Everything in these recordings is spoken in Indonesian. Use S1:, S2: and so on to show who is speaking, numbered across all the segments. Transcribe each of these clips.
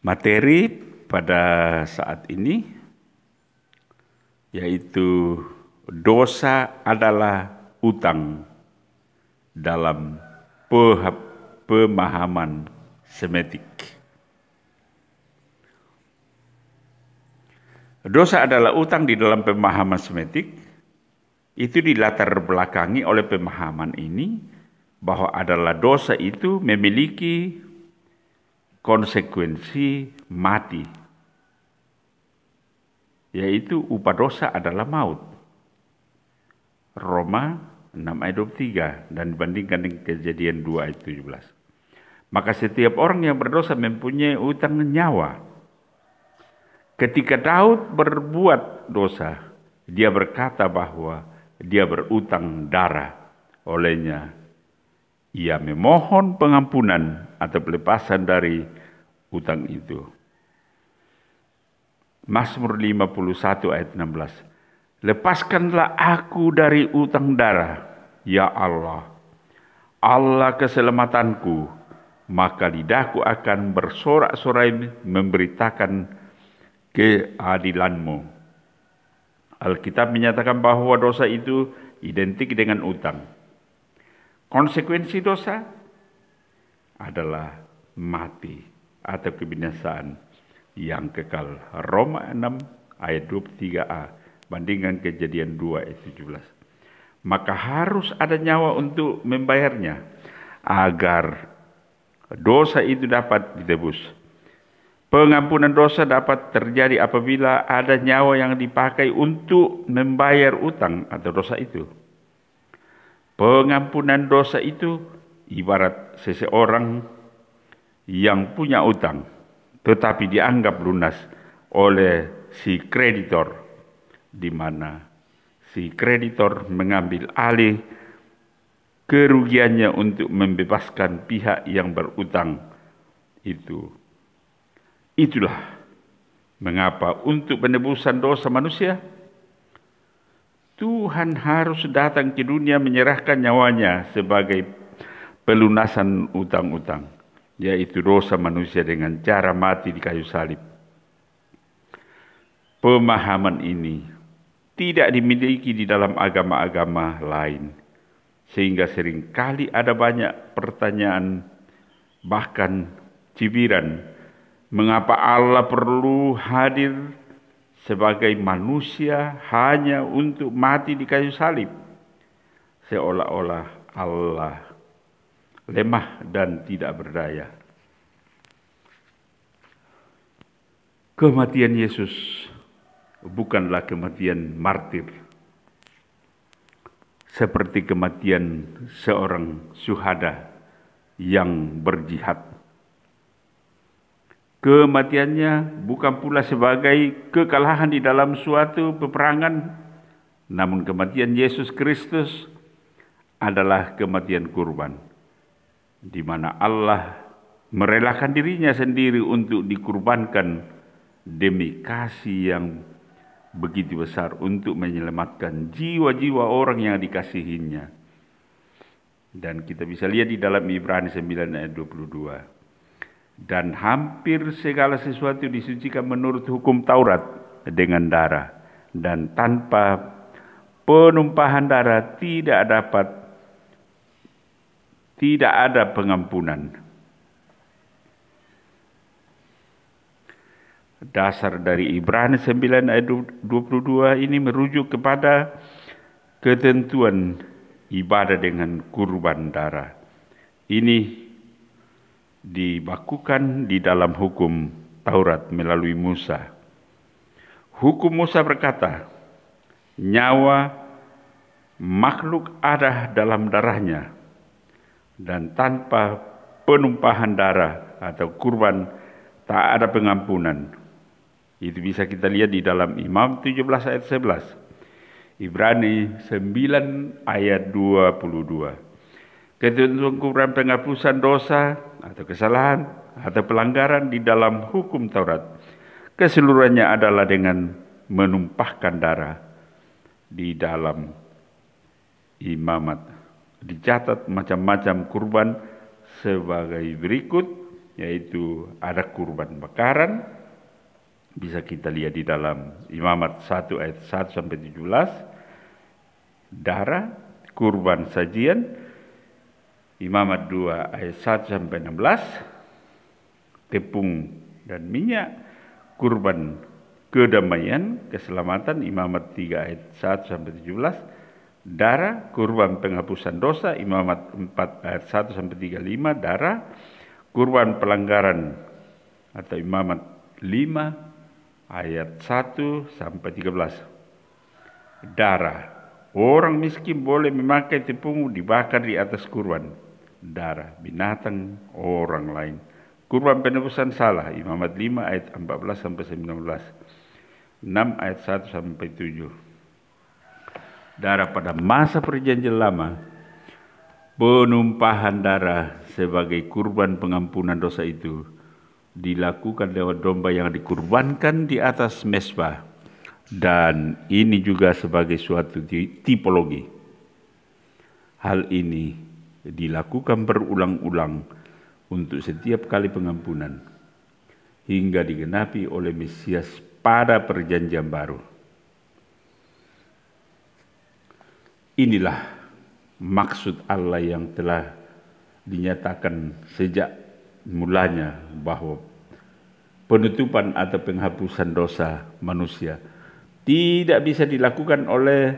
S1: Materi pada saat ini yaitu dosa adalah utang dalam pemahaman semetik. Dosa adalah utang di dalam pemahaman semetik. Itu dilatar belakangi oleh pemahaman ini bahwa adalah dosa itu memiliki konsekuensi mati, yaitu upah dosa adalah maut. Roma 6 ayat 23 dan dibandingkan dengan Kejadian 2 ayat 17. Maka setiap orang yang berdosa mempunyai utang nyawa. Ketika Daud berbuat dosa, dia berkata bahwa dia berutang darah. Olehnya ia memohon pengampunan atau pelepasan dari utang itu. Mazmur 51 ayat 16. Lepaskanlah aku dari utang darah, ya Allah. Allah keselamatanku, maka lidahku akan bersorak-sorai memberitakan keadilanmu. Alkitab menyatakan bahwa dosa itu identik dengan utang. Konsekuensi dosa adalah mati atau kebinasaan yang kekal. Roma 6 ayat 23a, bandingkan Kejadian 2 ayat 17. Maka harus ada nyawa untuk membayarnya agar dosa itu dapat ditebus. Pengampunan dosa dapat terjadi apabila ada nyawa yang dipakai untuk membayar utang atau dosa itu. Pengampunan dosa itu ibarat seseorang yang punya utang, tetapi dianggap lunas oleh si kreditor, di mana si kreditor mengambil alih kerugiannya untuk membebaskan pihak yang berutang itu. Itulah mengapa untuk penebusan dosa manusia, Tuhan harus datang ke dunia menyerahkan nyawanya sebagai pelunasan utang-utang, yaitu dosa manusia dengan cara mati di kayu salib. Pemahaman ini tidak dimiliki di dalam agama-agama lain, sehingga seringkali ada banyak pertanyaan, bahkan cibiran, mengapa Allah perlu hadir sebagai manusia hanya untuk mati di kayu salib? Seolah-olah Allah lemah dan tidak berdaya. Kematian Yesus bukanlah kematian martir, seperti kematian seorang syuhada yang berjihad. Kematiannya bukan pula sebagai kekalahan di dalam suatu peperangan, namun kematian Yesus Kristus adalah kematian kurban, di mana Allah merelakan dirinya sendiri untuk dikurbankan demi kasih yang begitu besar untuk menyelamatkan jiwa-jiwa orang yang dikasihinya. Dan kita bisa lihat di dalam Ibrani 9 ayat 22. Dan hampir segala sesuatu disucikan menurut hukum Taurat dengan darah, dan tanpa penumpahan darah tidak ada pengampunan. Dasar dari Ibrani 9 ayat 22 ini merujuk kepada ketentuan ibadah dengan kurban darah. Ini dibakukan di dalam hukum Taurat melalui Musa. Hukum Musa berkata, nyawa makhluk ada dalam darahnya, dan tanpa penumpahan darah atau kurban tak ada pengampunan. Itu bisa kita lihat di dalam Imam 17 ayat 11. Ibrani 9 ayat 22. Ketentuan kurban penghapusan dosa atau kesalahan atau pelanggaran di dalam hukum Taurat keseluruhannya adalah dengan menumpahkan darah di dalam imamat. Dicatat macam-macam kurban sebagai berikut, yaitu ada kurban bakaran, bisa kita lihat di dalam Imamat 1 ayat 1 sampai 17, darah, kurban sajian, Imamat 2 ayat 1 sampai 16, tepung dan minyak, kurban kedamaian, keselamatan, Imamat 3 ayat 1 sampai 17, darah, kurban penghapusan dosa, Imamat 4 ayat 1 sampai 35, darah, kurban pelanggaran atau Imamat 5 ayat 1 sampai 13. Darah, orang miskin boleh memakai tepung dibakar di atas kurban. Darah binatang orang lain. Kurban penebusan salah, Imamat 5 ayat 14 sampai 19. 6 ayat 1 sampai 7. Darah pada masa perjanjian lama, penumpahan darah sebagai kurban pengampunan dosa itu dilakukan lewat domba yang dikurbankan di atas mezbah, dan ini juga sebagai suatu tipologi. Hal ini dilakukan berulang-ulang untuk setiap kali pengampunan hingga digenapi oleh Mesias pada perjanjian baru. Inilah maksud Allah yang telah dinyatakan sejak mulanya, bahwa penutupan atau penghapusan dosa manusia tidak bisa dilakukan oleh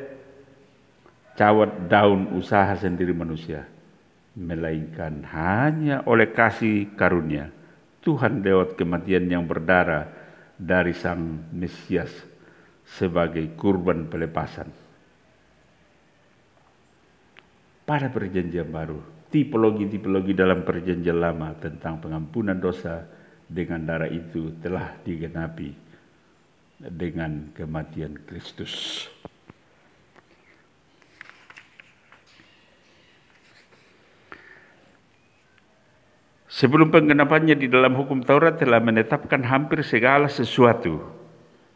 S1: cawat daun usaha sendiri manusia, melainkan hanya oleh kasih karunia Tuhan lewat kematian yang berdarah dari Sang Mesias sebagai kurban pelepasan. Pada perjanjian baru, tipologi-tipologi dalam perjanjian lama tentang pengampunan dosa dengan darah itu telah digenapi dengan kematian Kristus. Sebelum penggenapannya di dalam hukum Taurat telah menetapkan hampir segala sesuatu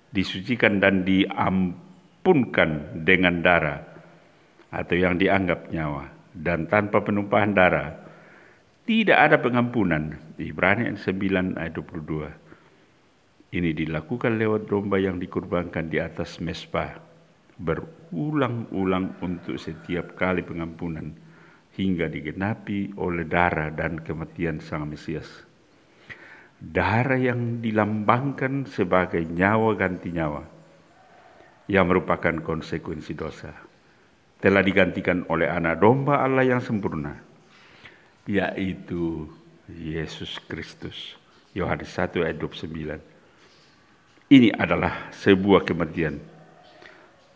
S1: disucikan dan diampunkan dengan darah atau yang dianggap nyawa, dan tanpa penumpahan darah tidak ada pengampunan. Ibrani 9 ayat 22. Ini dilakukan lewat domba yang dikurbankan di atas mezbah berulang-ulang untuk setiap kali pengampunan hingga digenapi oleh darah dan kematian Sang Mesias. Darah yang dilambangkan sebagai nyawa ganti nyawa yang merupakan konsekuensi dosa telah digantikan oleh anak domba Allah yang sempurna, yaitu Yesus Kristus. Yohanes 1 ayat 29. Ini adalah sebuah kematian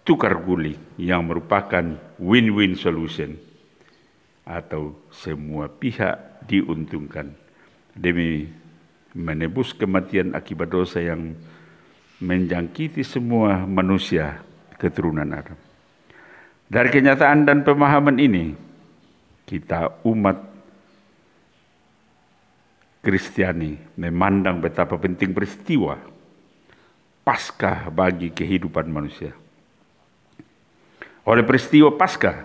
S1: tukar guling yang merupakan win-win solution, atau semua pihak diuntungkan demi menebus kematian akibat dosa yang menjangkiti semua manusia keturunan Adam. Dari kenyataan dan pemahaman ini, kita umat Kristiani memandang betapa penting peristiwa Paskah bagi kehidupan manusia. Oleh peristiwa Paskah,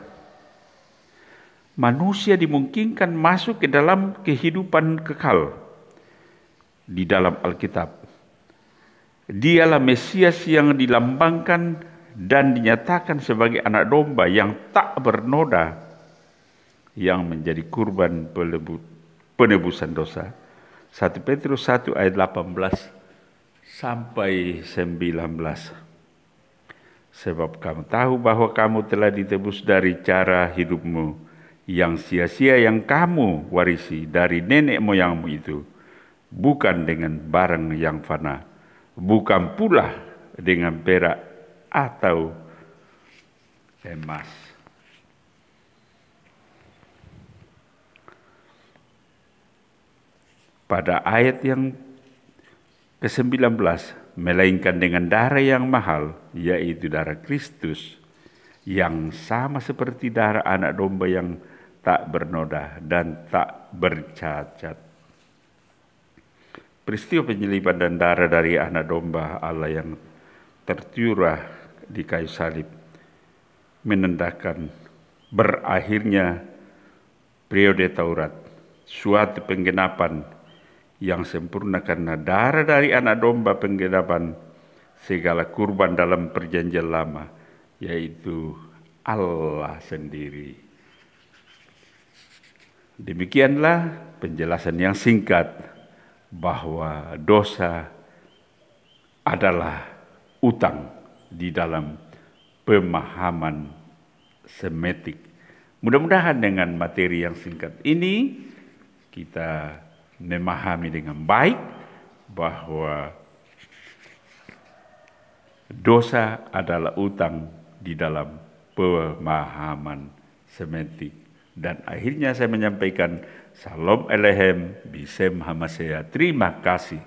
S1: manusia dimungkinkan masuk ke dalam kehidupan kekal di dalam Alkitab. Dialah Mesias yang dilambangkan dan dinyatakan sebagai anak domba yang tak bernoda, yang menjadi kurban penebusan dosa. 1 Petrus 1 ayat 18 sampai 19. Sebab kamu tahu bahwa kamu telah ditebus dari cara hidupmu yang sia-sia yang kamu warisi dari nenek moyangmu itu, bukan dengan barang yang fana, bukan pula dengan perak atau emas. Pada ayat yang ke-19, melainkan dengan darah yang mahal, yaitu darah Kristus, yang sama seperti darah anak domba yang tak bernoda dan tak bercacat. Peristiwa penyaliban dan darah dari anak domba Allah yang tercurah di kayu salib menandakan berakhirnya periode Taurat, suatu penggenapan yang sempurna karena darah dari anak domba penggenapan segala kurban dalam perjanjian lama, yaitu Allah sendiri. Demikianlah penjelasan yang singkat bahwa dosa adalah utang di dalam pemahaman semetik. Mudah-mudahan dengan materi yang singkat ini kita memahami dengan baik bahwa dosa adalah utang di dalam pemahaman semetik. Dan akhirnya saya menyampaikan Salam Elohim Bisem Hamasea. Terima kasih.